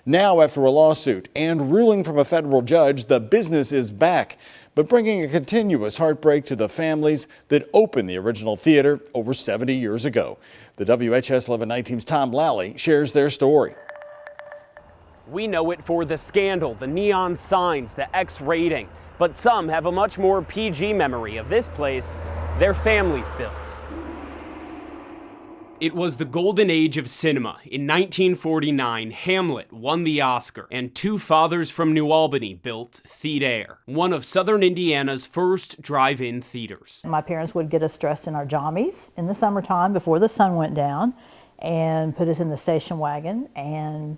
Now, after a lawsuit and ruling from a federal judge, the business is back, but bringing a continuous heartbreak to the families that opened the original theater over 70 years ago. The WHS 1119's Tom Lally shares their story. We know it for the scandal, the neon signs, the X rating, but some have a much more PG memory of this place their families built. It was the golden age of cinema. In 1949, Hamlet won the Oscar, and two fathers from New Albany built Theatair, one of southern Indiana's first drive-in theaters. My parents would get us dressed in our jammies in the summertime before the sun went down and put us in the station wagon and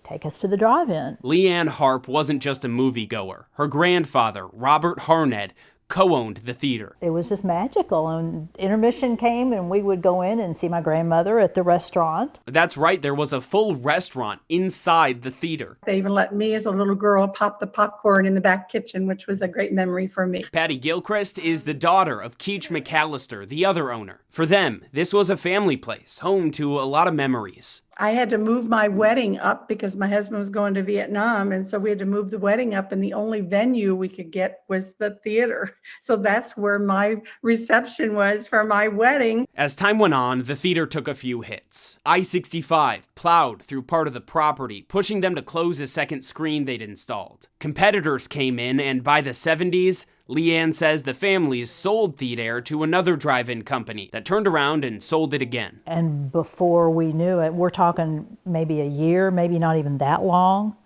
take us to the drive-in. Leanne Harp wasn't just a moviegoer. Her grandfather, Robert Harned, co-owned the theater. It was just magical, and intermission came and we would go in and see my grandmother at the restaurant. That's right, there was a full restaurant inside the theater. They even let me as a little girl pop the popcorn in the back kitchen, which was a great memory for me. Patty Gilchrist is the daughter of Keach McAllister, the other owner. For them, this was a family place, home to a lot of memories. I had to move my wedding up because my husband was going to Vietnam, and so we had to move the wedding up, and the only venue we could get was the theater. So that's where my reception was for my wedding. As time went on, the theater took a few hits. I-65 plowed through part of the property, pushing them to close a second screen they'd installed. Competitors came in, and by the 70s, Leanne says the families sold Theatair to another drive-in company that turned around and sold it again. And before we knew it, we're talking maybe a year, maybe not even that long,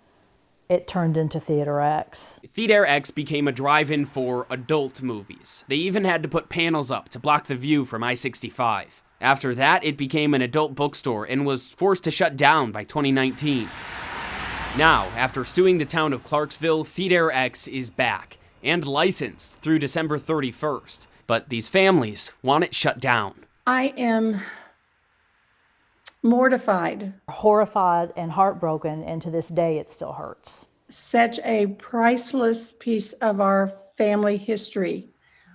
it turned into Theatair X. Theatair X became a drive-in for adult movies. They even had to put panels up to block the view from I-65. After that, it became an adult bookstore and was forced to shut down by 2019. Now, after suing the town of Clarksville, Theatair X is back and licensed through December 31st. But these families want it shut down. I am mortified. Horrified and heartbroken, and to this day it still hurts. Such a priceless piece of our family history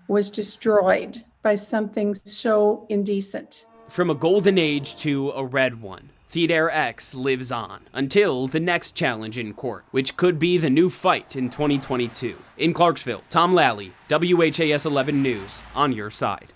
was destroyed by something so indecent. From a golden age to a red one, Theatair X lives on until the next challenge in court, which could be the new fight in 2022. In Clarksville, Tom Lally, WHAS 11 News, on your side.